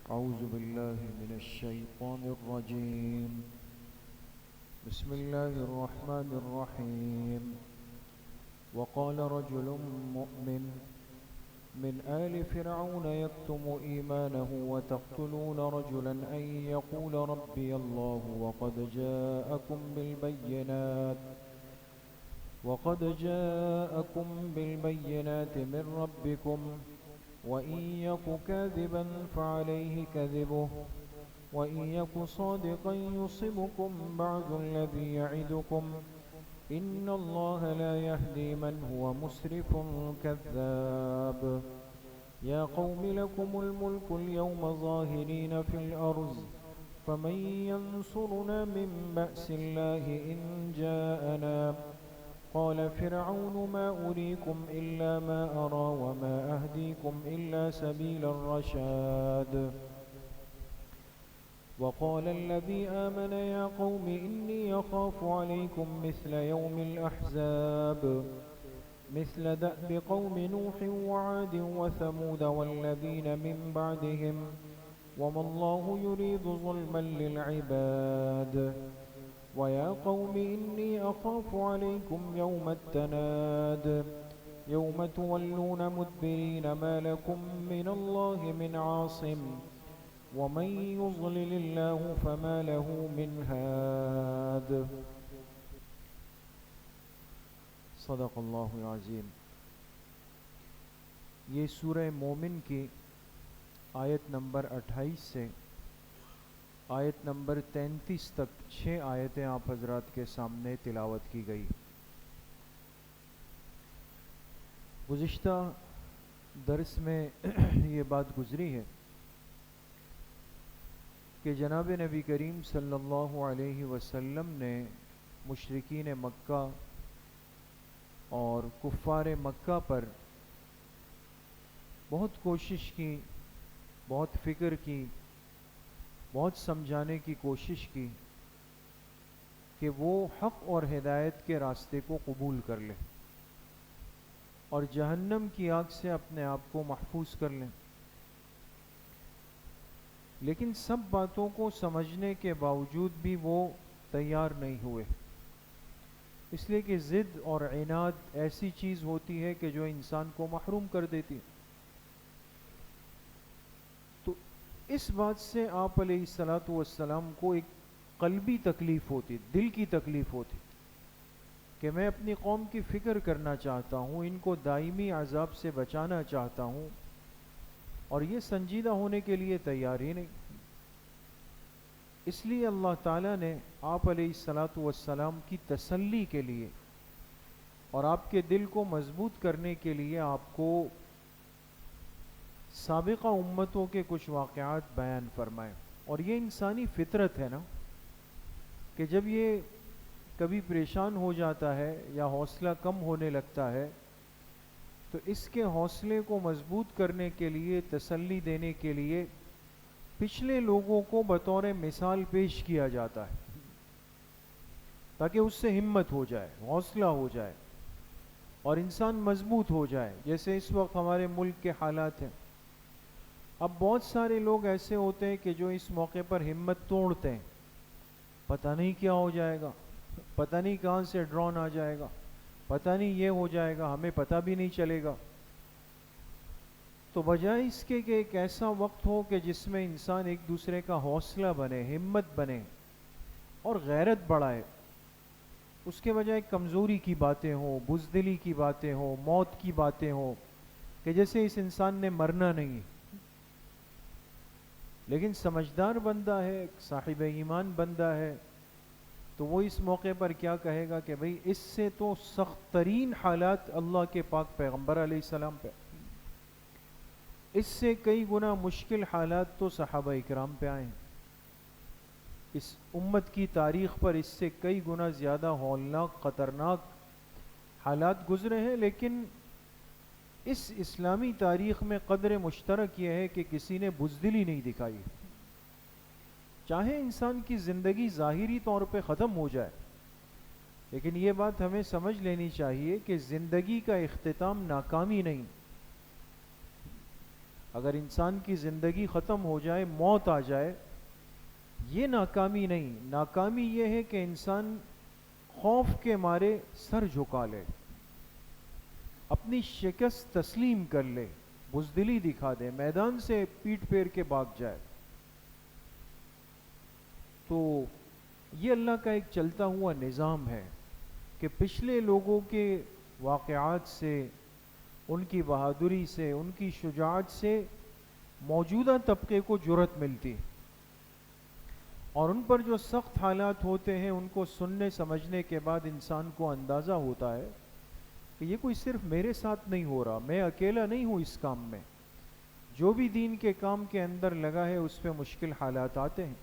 أعوذ بالله من الشيطان الرجيم. بسم الله الرحمن الرحيم. وقال رجل مؤمن من آل فرعون يكتم إيمانه وتقتلون رجلا أن يقول ربي الله وقد جاءكم بالبينات من ربكم وإن يك كاذبا فعليه كذبه وإن يك صادقا يصبكم بعض الذي يعدكم إن الله لا يهدي من هو مسرف كذاب. يا قوم لكم الملك اليوم ظاهرين في الأرض فمن ينصرنا من بأس الله إن جاءنا. قال فرعون ما أريكم إلا ما أرى وما أهديكم إلا سبيل الرشاد. وقال الذي آمن يا قوم إني يخاف عليكم مثل يوم الأحزاب مثل دأب قوم نوح وعاد وثمود والذين من بعدهم وما الله يريد ظلما للعباد. ويا قوم إني أخاف عليكم يوم التناد يوم تولون مدبرين ما لكم من الله من عاصم ومن يضلل الله فما له من هاد. صدق اللہ العظیم. یہ سورہ مومن کی آیت نمبر 28 سے آیت نمبر 33 تک 6 آیتیں آپ حضرات کے سامنے تلاوت کی گئی. گزشتہ درس میں یہ بات گزری ہے کہ جناب نبی کریم صلی اللہ علیہ وسلم نے مشرکین مکہ اور کفار مکہ پر بہت کوشش کی، بہت فکر کی، بہت سمجھانے کی کوشش کی کہ وہ حق اور ہدایت کے راستے کو قبول کر لیں اور جہنم کی آگ سے اپنے آپ کو محفوظ کر لیں. لیکن سب باتوں کو سمجھنے کے باوجود بھی وہ تیار نہیں ہوئے، اس لیے کہ ضد اور عناد ایسی چیز ہوتی ہے کہ جو انسان کو محروم کر دیتی. تو اس بات سے آپ علیہ الصلاۃ والسلام کو ایک قلبی تکلیف ہوتی، دل کی تکلیف ہوتی کہ میں اپنی قوم کی فکر کرنا چاہتا ہوں، ان کو دائمی عذاب سے بچانا چاہتا ہوں، اور یہ سنجیدہ ہونے کے لیے تیار ہی نہیں. اس لیے اللہ تعالیٰ نے آپ علیہ الصلاۃ والسلام کی تسلی کے لیے اور آپ کے دل کو مضبوط کرنے کے لیے آپ کو سابقہ امتوں کے کچھ واقعات بیان فرمائے. اور یہ انسانی فطرت ہے نا کہ جب یہ کبھی پریشان ہو جاتا ہے یا حوصلہ کم ہونے لگتا ہے تو اس کے حوصلے کو مضبوط کرنے کے لیے، تسلی دینے کے لیے پچھلے لوگوں کو بطور مثال پیش کیا جاتا ہے تاکہ اس سے ہمت ہو جائے، حوصلہ ہو جائے اور انسان مضبوط ہو جائے. جیسے اس وقت ہمارے ملک کے حالات ہیں، اب بہت سارے لوگ ایسے ہوتے ہیں کہ جو اس موقع پر ہمت توڑتے ہیں، پتہ نہیں کیا ہو جائے گا، پتہ نہیں کہاں سے ڈرون آ جائے گا، پتہ نہیں یہ ہو جائے گا، ہمیں پتہ بھی نہیں چلے گا. تو بجائے اس کے کہ ایک ایسا وقت ہو کہ جس میں انسان ایک دوسرے کا حوصلہ بنے، ہمت بنے اور غیرت بڑھائے، اس کے بجائے کمزوری کی باتیں ہوں، بزدلی کی باتیں ہوں، موت کی باتیں ہوں کہ جیسے اس انسان نے مرنا نہیں. لیکن سمجھدار بندہ ہے، صاحب ایمان بندہ ہے تو وہ اس موقع پر کیا کہے گا کہ بھئی اس سے تو سخت ترین حالات اللہ کے پاک پیغمبر علیہ السلام پہ، اس سے کئی گنا مشکل حالات تو صحابہ اکرام پہ آئے ہیں، اس امت کی تاریخ پر اس سے کئی گنا زیادہ ہولناک، خطرناک حالات گزرے ہیں. لیکن اس اسلامی تاریخ میں قدر مشترک یہ ہے کہ کسی نے بزدلی نہیں دکھائی. چاہے انسان کی زندگی ظاہری طور پہ ختم ہو جائے، لیکن یہ بات ہمیں سمجھ لینی چاہیے کہ زندگی کا اختتام ناکامی نہیں. اگر انسان کی زندگی ختم ہو جائے، موت آ جائے، یہ ناکامی نہیں، ناکامی یہ ہے کہ انسان خوف کے مارے سر جھکا لے، اپنی شکست تسلیم کر لے، بزدلی دکھا دے، میدان سے پیٹ پھیر کے بھاگ جائے۔ تو یہ اللہ کا ایک چلتا ہوا نظام ہے کہ پچھلے لوگوں کے واقعات سے، ان کی بہادری سے، ان کی شجاعت سے موجودہ طبقے کو جرأت ملتی، اور ان پر جو سخت حالات ہوتے ہیں ان کو سننے سمجھنے کے بعد انسان کو اندازہ ہوتا ہے کہ یہ کوئی صرف میرے ساتھ نہیں ہو رہا، میں اکیلا نہیں ہوں اس کام میں، جو بھی دین کے کام کے اندر لگا ہے اس پہ مشکل حالات آتے ہیں۔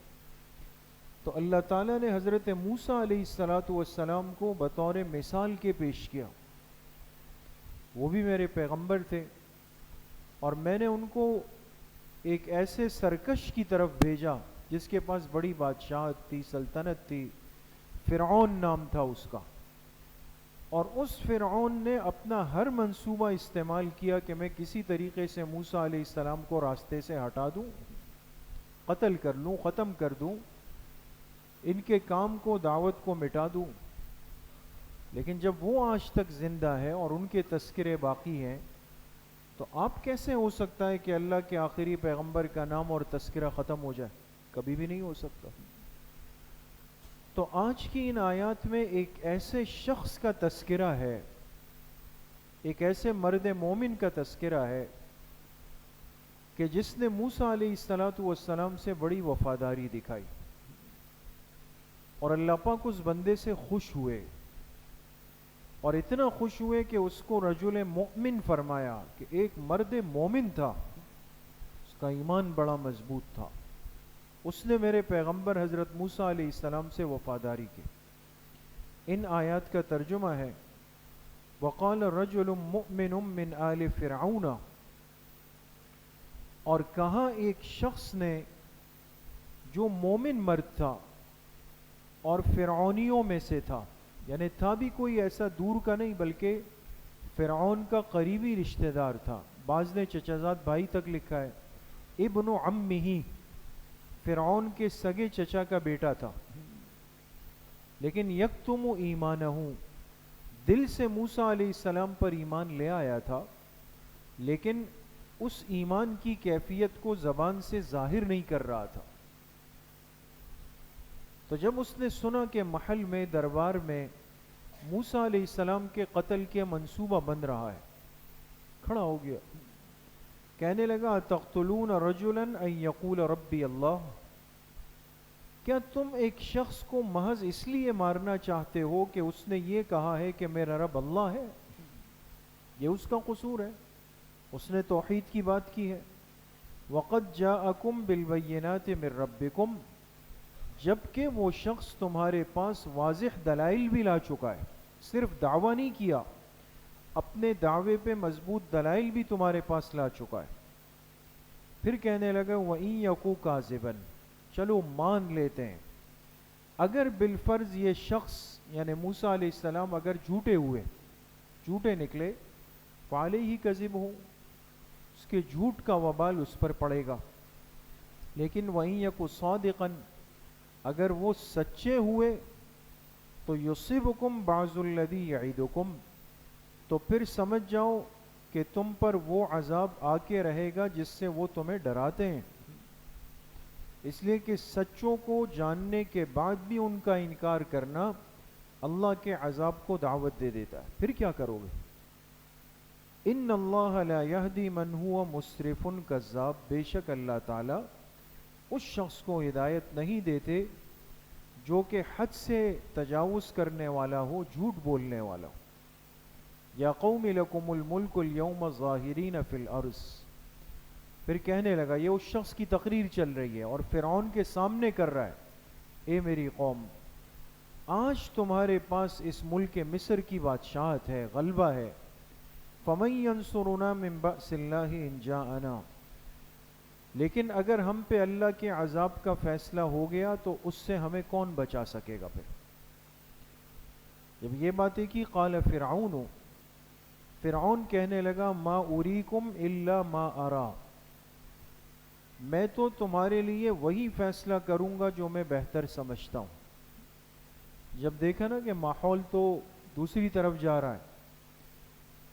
تو اللہ تعالیٰ نے حضرت موسیٰ علیہ السلام کو بطور مثال کے پیش کیا، وہ بھی میرے پیغمبر تھے، اور میں نے ان کو ایک ایسے سرکش کی طرف بھیجا جس کے پاس بڑی بادشاہت تھی، سلطنت تھی، فرعون نام تھا اس کا، اور اس فرعون نے اپنا ہر منصوبہ استعمال کیا کہ میں کسی طریقے سے موسیٰ علیہ السلام کو راستے سے ہٹا دوں، قتل کر لوں، ختم کر دوں، ان کے کام کو، دعوت کو مٹا دوں۔ لیکن جب وہ آج تک زندہ ہے اور ان کے تذکرے باقی ہیں، تو آپ کیسے ہو سکتا ہے کہ اللہ کے آخری پیغمبر کا نام اور تذکرہ ختم ہو جائے؟ کبھی بھی نہیں ہو سکتا۔ تو آج کی ان آیات میں ایک ایسے شخص کا تذکرہ ہے، ایک ایسے مرد مومن کا تذکرہ ہے کہ جس نے موسیٰ علیہ السلام سے بڑی وفاداری دکھائی، اور اللہ پاک اس بندے سے خوش ہوئے، اور اتنا خوش ہوئے کہ اس کو رجل مؤمن فرمایا، کہ ایک مرد مومن تھا، اس کا ایمان بڑا مضبوط تھا، اس نے میرے پیغمبر حضرت موسیٰ علیہ السلام سے وفاداری کی۔ ان آیات کا ترجمہ ہے وقال رجل مؤمن من آل فرعون، اور کہا ایک شخص نے جو مومن مرد تھا اور فرعونیوں میں سے تھا، یعنی تھا بھی کوئی ایسا دور کا نہیں بلکہ فرعون کا قریبی رشتہ دار تھا، بعض نے چچا زاد بھائی تک لکھا ہے، ابن عمہ، فرعون کے سگے چچا کا بیٹا تھا، لیکن یکتم ایمانہ، دل سے موسیٰ علیہ السلام پر ایمان لے آیا تھا، لیکن اس ایمان کی کیفیت کو زبان سے ظاہر نہیں کر رہا تھا۔ تو جب اس نے سنا کہ محل میں، دربار میں موسیٰ علیہ السلام کے قتل کے منصوبہ بن رہا ہے، کھڑا ہو گیا، کہنے لگا تقتلون رجلا ان یقول ربی اللہ، کیا تم ایک شخص کو محض اس لیے مارنا چاہتے ہو کہ اس نے یہ کہا ہے کہ میرا رب اللہ ہے؟ یہ اس کا قصور ہے، اس نے توحید کی بات کی ہے۔ وقد جاءکم بالبینات من ربکم، جبکہ وہ شخص تمہارے پاس واضح دلائل بھی لا چکا ہے، صرف دعویٰ نہیں کیا، اپنے دعوے پہ مضبوط دلائل بھی تمہارے پاس لا چکا ہے۔ پھر کہنے لگا وَإِن یَکُ کاذبًا، چلو مان لیتے ہیں، اگر بالفرض یہ شخص یعنی موسیٰ علیہ السلام اگر جھوٹے ہوئے، جھوٹے نکلے، فعلیہ کذبہ، اس کے جھوٹ کا وبال اس پر پڑے گا، لیکن وَإِن یَکُ صادقًا، اگر وہ سچے ہوئے تو یصیبکم بعض الذی یعدکم، تو پھر سمجھ جاؤ کہ تم پر وہ عذاب آ کے رہے گا جس سے وہ تمہیں ڈراتے ہیں، اس لیے کہ سچوں کو جاننے کے بعد بھی ان کا انکار کرنا اللہ کے عذاب کو دعوت دے دیتا ہے۔ پھر کیا کرو گے؟ ان اللہ لا یہدی من ہوا مسرف کذاب، بے شک اللہ تعالی اس شخص کو ہدایت نہیں دیتے جو کہ حد سے تجاوز کرنے والا ہو، جھوٹ بولنے والا ہو۔ یا قوم لکم الملک اليوم ظاہرین فی الارض، پھر کہنے لگا، یہ اس شخص کی تقریر چل رہی ہے اور فرعون کے سامنے کر رہا ہے، اے میری قوم، آج تمہارے پاس اس ملک مصر کی بادشاہت ہے، غلبہ ہے، فَمَن يَنصُرُنَا مِن بَأْسِ اللَّهِ إِن جَاءَنَا، لیکن اگر ہم پہ اللہ کے عذاب کا فیصلہ ہو گیا تو اس سے ہمیں کون بچا سکے گا؟ پھر جب یہ باتیں کی، قال فرعون، فرعون کہنے لگا ما اریکم الا ما ارا، میں تو تمہارے لیے وہی فیصلہ کروں گا جو میں بہتر سمجھتا ہوں۔ جب دیکھا نا کہ ماحول تو دوسری طرف جا رہا ہے،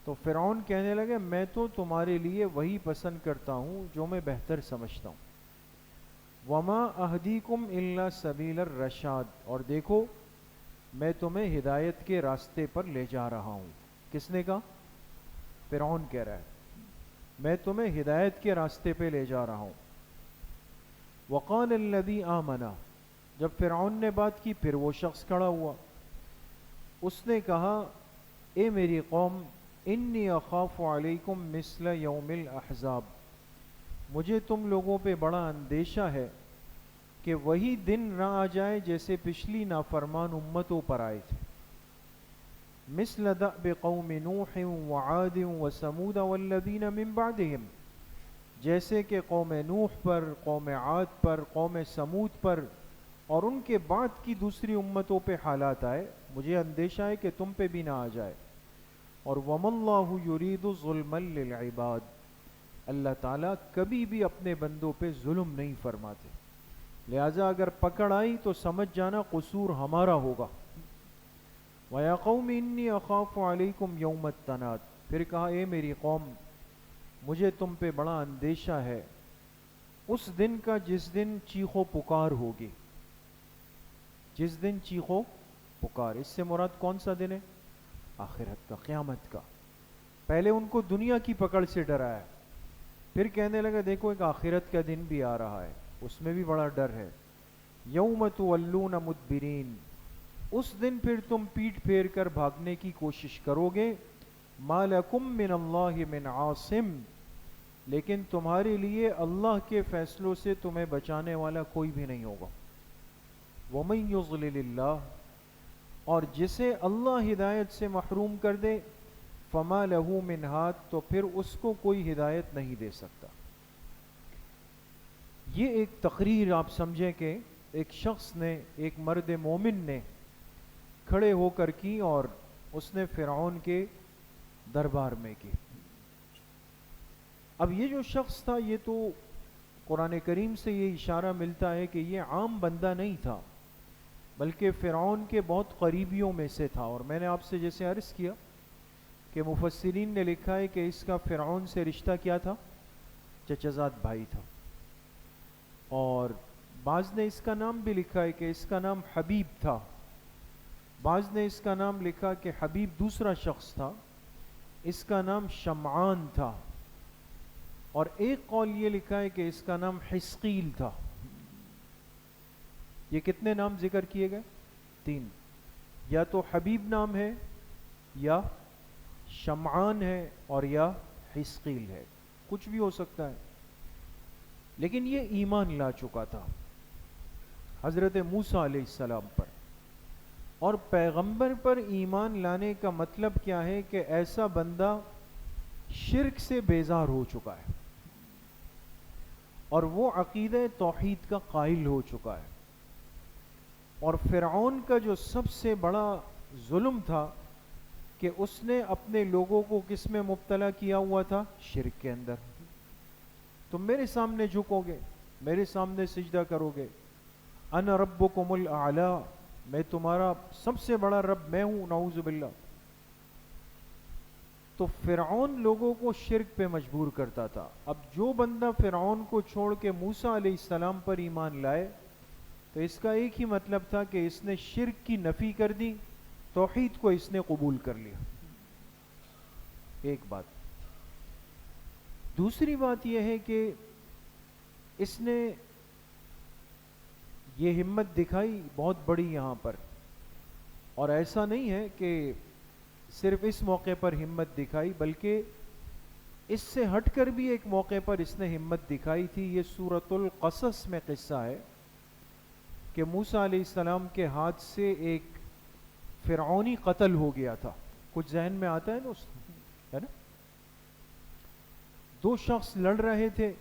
تو فرعون کہنے لگے میں تو تمہارے لیے وہی پسند کرتا ہوں جو میں بہتر سمجھتا ہوں۔ وما اہدیکم الا سبیل الرشاد، اور دیکھو میں تمہیں ہدایت کے راستے پر لے جا رہا ہوں۔ کس نے کہا؟ فرعون کہہ رہا ہے میں تمہیں ہدایت کے راستے پہ لے جا رہا ہوں۔ وقال الذی آمنا، جب فرعون نے بات کی پھر وہ شخص کھڑا ہوا، اس نے کہا اے میری قوم انی اخاف علیکم مثل یوم الاحزاب، مجھے تم لوگوں پہ بڑا اندیشہ ہے کہ وہی دن نہ آ جائے جیسے پچھلی نافرمان امتوں پر آئے تھے۔ مثل دأب قوم نوح وعاد وثمود والذین من بعدہم، جیسے کہ قوم نوح پر، قوم عاد پر، قوم سمود پر اور ان کے بعد کی دوسری امتوں پہ حالات آئے، مجھے اندیشہ ہے کہ تم پہ بھی نہ آ جائے۔ اور وَمَا اللَّهُ يُرِيدُ ظُلْمًا لِلْعِبَادِ، اللہ تعالیٰ کبھی بھی اپنے بندوں پہ ظلم نہیں فرماتے، لہٰذا اگر پکڑ آئی تو سمجھ جانا قصور ہمارا ہوگا۔ وَيَا قَوْمِ إِنِّي أَخَافُ عَلَيْكُمْ يَوْمَ التَّنَادِ، پھر کہا اے میری قوم مجھے تم پہ بڑا اندیشہ ہے اس دن کا جس دن چیخ و پکار ہوگی۔ جس دن چیخ و پکار، اس سے مراد کون سا دن ہے؟ آخرت کا، قیامت کا۔ پہلے ان کو دنیا کی پکڑ سے ڈرایا، پھر کہنے لگا دیکھو ایک آخرت کا دن بھی آ رہا ہے، اس میں بھی بڑا ڈر ہے۔ یوم تولون مدبرین، اس دن پھر تم پیٹ پھیر کر بھاگنے کی کوشش کرو گے۔ ما لکم من اللہ من عاصم، لیکن تمہارے لیے اللہ کے فیصلوں سے تمہیں بچانے والا کوئی بھی نہیں ہوگا۔ ومن یضلل اللہ، اور جسے اللہ ہدایت سے محروم کر دے، فما لہ من ہاد، تو پھر اس کو کوئی ہدایت نہیں دے سکتا۔ یہ ایک تقریر آپ سمجھیں کہ ایک شخص نے، ایک مرد مومن نے کھڑے ہو کر کی اور اس نے فرعون کے دربار میں کی۔ اب یہ جو شخص تھا یہ تو قرآن کریم سے یہ اشارہ ملتا ہے کہ یہ عام بندہ نہیں تھا، بلکہ فرعون کے بہت قریبیوں میں سے تھا۔ اور میں نے آپ سے جیسے عرض کیا کہ مفسرین نے لکھا ہے کہ اس کا فرعون سے رشتہ کیا تھا؟ چچزاد بھائی تھا۔ اور بعض نے اس کا نام بھی لکھا ہے کہ اس کا نام حبیب تھا، بعض نے اس کا نام لکھا کہ حبیب دوسرا شخص تھا، اس کا نام شمعان تھا، اور ایک قول یہ لکھا ہے کہ اس کا نام حسقیل تھا۔ یہ کتنے نام ذکر کیے گئے؟ 3، یا تو حبیب نام ہے، یا شمعان ہے، اور یا حسقیل ہے، کچھ بھی ہو سکتا ہے۔ لیکن یہ ایمان لا چکا تھا حضرت موسیٰ علیہ السلام پر، اور پیغمبر پر ایمان لانے کا مطلب کیا ہے کہ ایسا بندہ شرک سے بیزار ہو چکا ہے اور وہ عقیدہ توحید کا قائل ہو چکا ہے۔ اور فرعون کا جو سب سے بڑا ظلم تھا کہ اس نے اپنے لوگوں کو کس میں مبتلا کیا ہوا تھا؟ شرک کے اندر۔ تم میرے سامنے جھکو گے، میرے سامنے سجدہ کرو گے، انا ربکم الاعلی، میں تمہارا سب سے بڑا رب میں ہوں، نعوذ باللہ۔ تو فرعون لوگوں کو شرک پہ مجبور کرتا تھا۔ اب جو بندہ فرعون کو چھوڑ کے موسیٰ علیہ السلام پر ایمان لائے تو اس کا ایک ہی مطلب تھا کہ اس نے شرک کی نفی کر دی، توحید کو اس نے قبول کر لیا۔ ایک بات۔ دوسری بات یہ ہے کہ اس نے یہ ہمت دکھائی بہت بڑی یہاں پر، اور ایسا نہیں ہے کہ صرف اس موقع پر ہمت دکھائی، بلکہ اس سے ہٹ کر بھی ایک موقع پر اس نے ہمت دکھائی تھی۔ یہ سورۃ القصص میں قصہ ہے کہ موسیٰ علیہ السلام کے ہاتھ سے ایک فرعونی قتل ہو گیا تھا۔ کچھ ذہن میں آتا ہے نا؟ 2 شخص لڑ رہے تھے،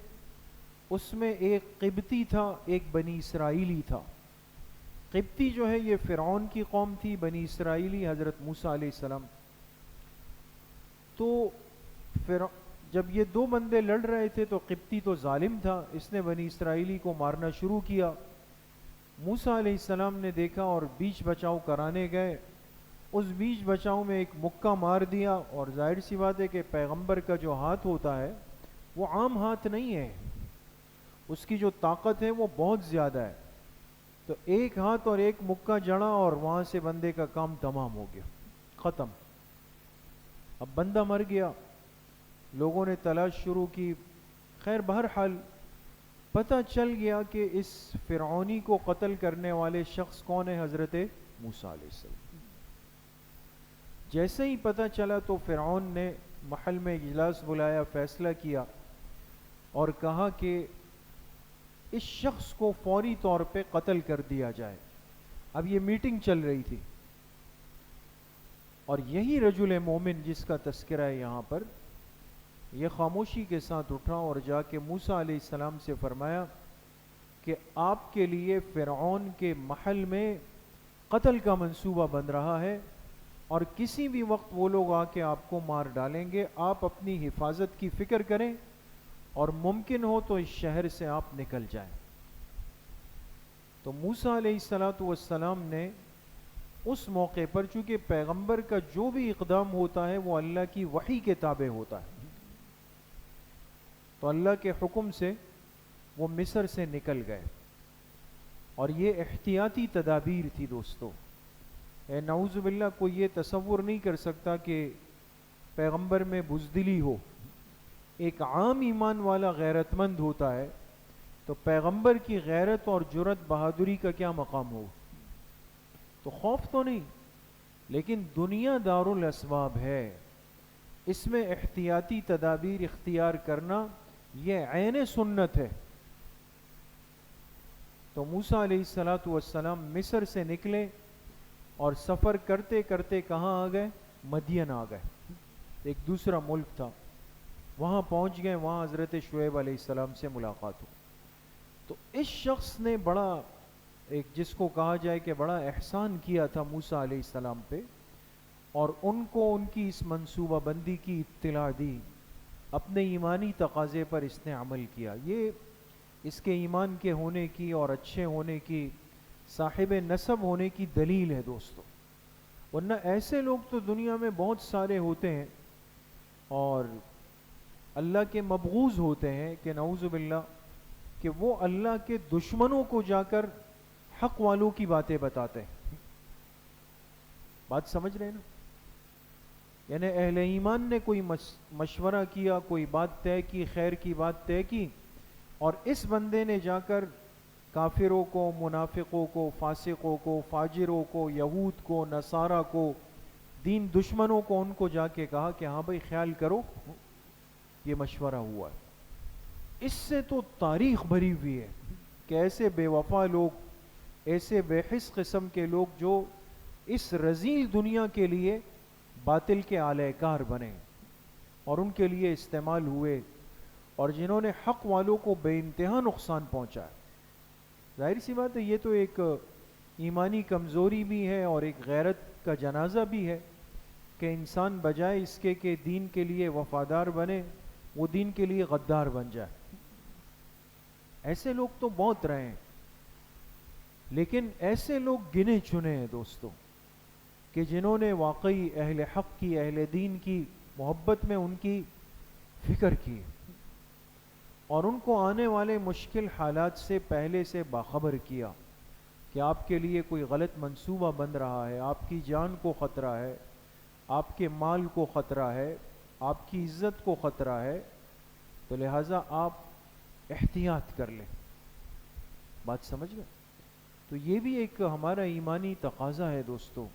اس میں ایک قبطی تھا، ایک بنی اسرائیلی تھا۔ قبطی جو ہے یہ فرعون کی قوم تھی، بنی اسرائیلی حضرت موسیٰ علیہ السلام۔ تو جب یہ دو بندے لڑ رہے تھے تو قبطی تو ظالم تھا، اس نے بنی اسرائیلی کو مارنا شروع کیا۔ موسیٰ علیہ السلام نے دیکھا اور بیچ بچاؤ کرانے گئے، اس بیچ بچاؤ میں ایک مکہ مار دیا، اور ظاہر سی بات ہے کہ پیغمبر کا جو ہاتھ ہوتا ہے وہ عام ہاتھ نہیں ہے، اس کی جو طاقت ہے وہ بہت زیادہ ہے، تو ایک ہاتھ اور ایک مکہ جڑا اور وہاں سے بندے کا کام تمام ہو گیا، ختم۔ اب بندہ مر گیا، لوگوں نے تلاش شروع کی، خیر بہرحال پتہ چل گیا کہ اس فرعونی کو قتل کرنے والے شخص کون ہے؟ حضرت موسیٰ علیہ السلام۔ جیسے ہی پتہ چلا تو فرعون نے محل میں اجلاس بلایا، فیصلہ کیا اور کہا کہ اس شخص کو فوری طور پہ قتل کر دیا جائے۔ اب یہ میٹنگ چل رہی تھی، اور یہی رجل مومن جس کا تذکرہ ہے یہاں پر، یہ خاموشی کے ساتھ اٹھا اور جا کے موسیٰ علیہ السلام سے فرمایا کہ آپ کے لیے فرعون کے محل میں قتل کا منصوبہ بن رہا ہے، اور کسی بھی وقت وہ لوگ آ کے آپ کو مار ڈالیں گے، آپ اپنی حفاظت کی فکر کریں اور ممکن ہو تو اس شہر سے آپ نکل جائیں۔ تو موسیٰ علیہ السلام نے اس موقع پر، چونکہ پیغمبر کا جو بھی اقدام ہوتا ہے وہ اللہ کی وحی کے تابع ہوتا ہے، تو اللہ کے حکم سے وہ مصر سے نکل گئے، اور یہ احتیاطی تدابیر تھی دوستو۔ اے نعوذ باللہ کوئی یہ تصور نہیں کر سکتا کہ پیغمبر میں بزدلی ہو، ایک عام ایمان والا غیرت مند ہوتا ہے، تو پیغمبر کی غیرت اور جرأت بہادری کا کیا مقام ہو؟ تو خوف تو نہیں، لیکن دنیا دار الاسباب ہے، اس میں احتیاطی تدابیر اختیار کرنا یہ عین سنت ہے۔ تو موسیٰ علیہ السلام مصر سے نکلے اور سفر کرتے کرتے کہاں آ گئے؟ مدین آ گئے، ایک دوسرا ملک تھا، وہاں پہنچ گئے، وہاں حضرت شعیب علیہ السلام سے ملاقات ہو۔ تو اس شخص نے بڑا ایک جس کو کہا جائے کہ بڑا احسان کیا تھا موسیٰ علیہ السلام پہ، اور ان کو ان کی اس منصوبہ بندی کی اطلاع دی، اپنے ایمانی تقاضے پر اس نے عمل کیا۔ یہ اس کے ایمان کے ہونے کی اور اچھے ہونے کی، صاحب نسب ہونے کی دلیل ہے دوستو، ورنہ ایسے لوگ تو دنیا میں بہت سارے ہوتے ہیں اور اللہ کے مبغوض ہوتے ہیں کہ نعوذ باللہ کہ وہ اللہ کے دشمنوں کو جا کر حق والوں کی باتیں بتاتے ہیں۔ بات سمجھ رہے ہیں نا؟ یعنی اہل ایمان نے کوئی مشورہ کیا، کوئی بات طے کی، خیر کی بات طے کی، اور اس بندے نے جا کر کافروں کو، منافقوں کو، فاسقوں کو، فاجروں کو، یہود کو، نصارہ کو، دین دشمنوں کو، ان کو جا کے کہا کہ ہاں بھائی خیال کرو، یہ مشورہ ہوا ہے۔ اس سے تو تاریخ بھری ہوئی ہے کہ ایسے بے وفا لوگ، ایسے بے حس قسم کے لوگ جو اس رذیل دنیا کے لیے باطل کے آلہ کار بنے اور ان کے لیے استعمال ہوئے، اور جنہوں نے حق والوں کو بے انتہا نقصان پہنچایا۔ ظاہر سی بات ہے یہ تو ایک ایمانی کمزوری بھی ہے اور ایک غیرت کا جنازہ بھی ہے کہ انسان بجائے اس کے کہ دین کے لیے وفادار بنے، وہ دین کے لیے غدار بن جائے۔ ایسے لوگ تو بہت رہے ہیں، لیکن ایسے لوگ گنے چنے ہیں دوستو کہ جنہوں نے واقعی اہل حق کی، اہل دین کی محبت میں ان کی فکر کی، اور ان کو آنے والے مشکل حالات سے پہلے سے باخبر کیا کہ آپ کے لیے کوئی غلط منصوبہ بن رہا ہے، آپ کی جان کو خطرہ ہے، آپ کے مال کو خطرہ ہے، آپ کی عزت کو خطرہ ہے، تو لہٰذا آپ احتیاط کر لیں۔ بات سمجھ گئے؟ تو یہ بھی ایک ہمارا ایمانی تقاضا ہے دوستو۔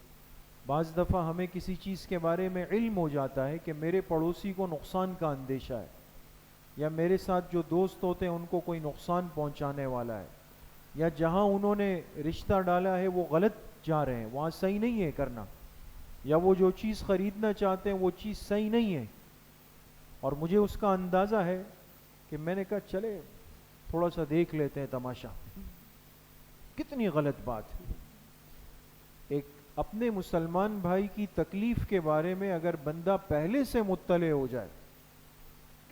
بعض دفعہ ہمیں کسی چیز کے بارے میں علم ہو جاتا ہے کہ میرے پڑوسی کو نقصان کا اندیشہ ہے، یا میرے ساتھ جو دوست ہوتے ہیں ان کو کوئی نقصان پہنچانے والا ہے، یا جہاں انہوں نے رشتہ ڈالا ہے وہ غلط جا رہے ہیں، وہاں صحیح نہیں ہے کرنا، یا وہ جو چیز خریدنا چاہتے ہیں وہ چیز صحیح نہیں ہے، اور مجھے اس کا اندازہ ہے کہ میں نے کہا چلے تھوڑا سا دیکھ لیتے ہیں تماشا۔ کتنی غلط بات ہے۔ ایک اپنے مسلمان بھائی کی تکلیف کے بارے میں اگر بندہ پہلے سے مطلع ہو جائے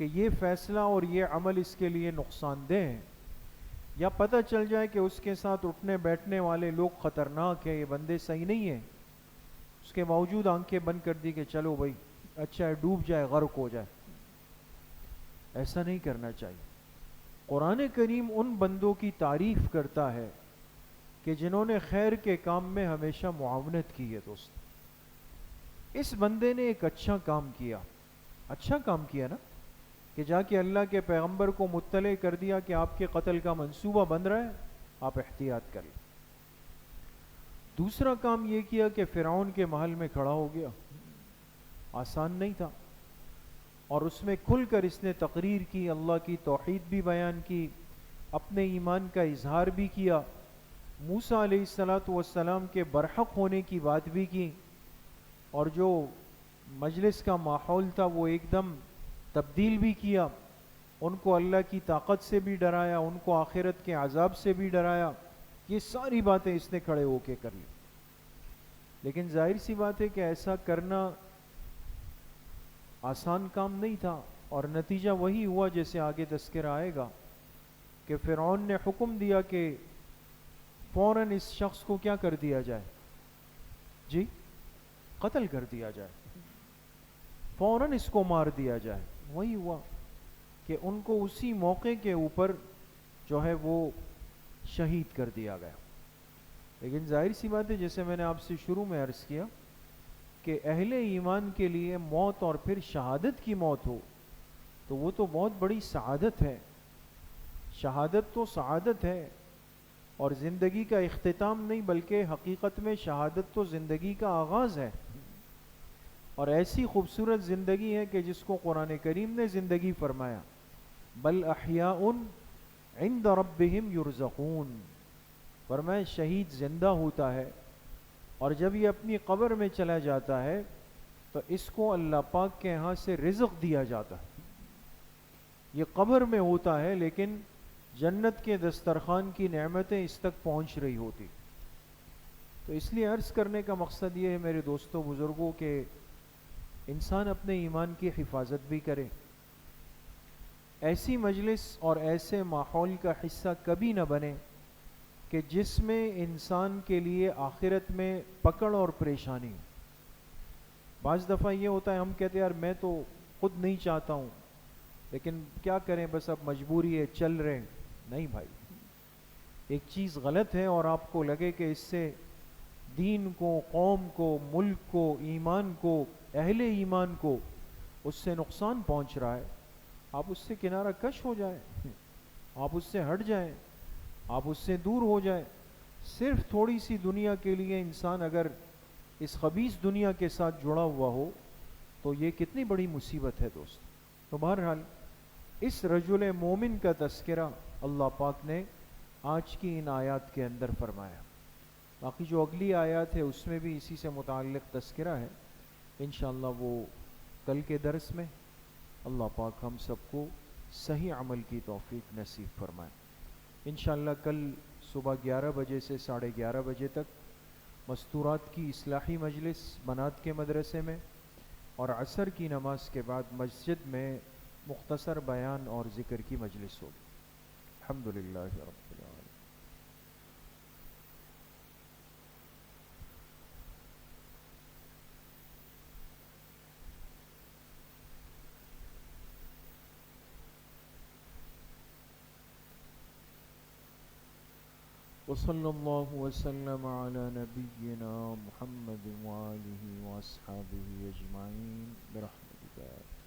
کہ یہ فیصلہ اور یہ عمل اس کے لیے نقصان دہ ہے، یا پتہ چل جائے کہ اس کے ساتھ اٹھنے بیٹھنے والے لوگ خطرناک ہیں، یہ بندے صحیح نہیں ہیں، اس کے باوجود آنکھیں بند کر دی کہ چلو بھائی اچھا ہے، ڈوب جائے، غرق ہو جائے، ایسا نہیں کرنا چاہیے۔ قرآن کریم ان بندوں کی تعریف کرتا ہے کہ جنہوں نے خیر کے کام میں ہمیشہ معاونت کی ہے۔ دوست، اس بندے نے ایک اچھا کام کیا نا، کہ جا کے اللہ کے پیغمبر کو مطلع کر دیا کہ آپ کے قتل کا منصوبہ بن رہا ہے، آپ احتیاط کریں۔ دوسرا کام یہ کیا کہ فرعون کے محل میں کھڑا ہو گیا، آسان نہیں تھا، اور اس میں کھل کر اس نے تقریر کی، اللہ کی توحید بھی بیان کی، اپنے ایمان کا اظہار بھی کیا، موسیٰ علیہ السلام کے برحق ہونے کی بات بھی کی، اور جو مجلس کا ماحول تھا وہ ایک دم تبدیل بھی کیا، ان کو اللہ کی طاقت سے بھی ڈرایا، ان کو آخرت کے عذاب سے بھی ڈرایا۔ یہ ساری باتیں اس نے کھڑے ہو کے کر لی، لیکن ظاہر سی بات ہے کہ ایسا کرنا آسان کام نہیں تھا، اور نتیجہ وہی ہوا جیسے آگے تذکرہ آئے گا کہ فرعون نے حکم دیا کہ فوراً اس شخص کو کیا کر دیا جائے، جی قتل کر دیا جائے، فوراً اس کو مار دیا جائے۔ وہی ہوا کہ ان کو اسی موقع کے اوپر جو ہے وہ شہید کر دیا گیا۔ لیکن ظاہر سی بات ہے، جیسے میں نے آپ سے شروع میں عرض کیا کہ اہل ایمان کے لیے موت اور پھر شہادت کی موت ہو تو وہ تو بہت بڑی سعادت ہے، شہادت تو سعادت ہے، اور زندگی کا اختتام نہیں بلکہ حقیقت میں شہادت تو زندگی کا آغاز ہے، اور ایسی خوبصورت زندگی ہے کہ جس کو قرآن کریم نے زندگی فرمایا، بل احیاء عند ربہم یرزقون، فرمایا شہید زندہ ہوتا ہے، اور جب یہ اپنی قبر میں چلا جاتا ہے تو اس کو اللہ پاک کے ہاں سے رزق دیا جاتا ہے۔ یہ قبر میں ہوتا ہے لیکن جنت کے دسترخوان کی نعمتیں اس تک پہنچ رہی ہوتی۔ تو اس لیے عرض کرنے کا مقصد یہ ہے میرے دوستوں بزرگوں کہ انسان اپنے ایمان کی حفاظت بھی کرے، ایسی مجلس اور ایسے ماحول کا حصہ کبھی نہ بنے کہ جس میں انسان کے لیے آخرت میں پکڑ اور پریشانی۔ بعض دفعہ یہ ہوتا ہے ہم کہتے ہیں یار میں تو خود نہیں چاہتا ہوں لیکن کیا کریں، بس اب مجبوری ہے، چل رہے ہیں۔ نہیں بھائی، ایک چیز غلط ہے اور آپ کو لگے کہ اس سے دین کو، قوم کو، ملک کو، ایمان کو، اہل ایمان کو اس سے نقصان پہنچ رہا ہے، آپ اس سے کنارہ کش ہو جائیں، آپ اس سے ہٹ جائیں، آپ اس سے دور ہو جائیں۔ صرف تھوڑی سی دنیا کے لیے انسان اگر اس خبیث دنیا کے ساتھ جڑا ہوا ہو تو یہ کتنی بڑی مصیبت ہے دوست۔ تو بہرحال اس رجل مومن کا تذکرہ اللہ پاک نے آج کی ان آیات کے اندر فرمایا۔ باقی جو اگلی آیات ہے اس میں بھی اسی سے متعلق تذکرہ ہے، انشاءاللہ وہ کل کے درس میں۔ اللہ پاک ہم سب کو صحیح عمل کی توفیق نصیب فرمائے۔ انشاءاللہ کل صبح 11 بجے سے 11:30 بجے تک مستورات کی اصلاحی مجلس بنات کے مدرسے میں، اور عصر کی نماز کے بعد مسجد میں مختصر بیان اور ذکر کی مجلس ہوگی۔ الحمدللہ رب العالمین۔ وصلی اللہ وسلم علی نبینا محمد وآلہ واصحابہ اجمعین برحمتک۔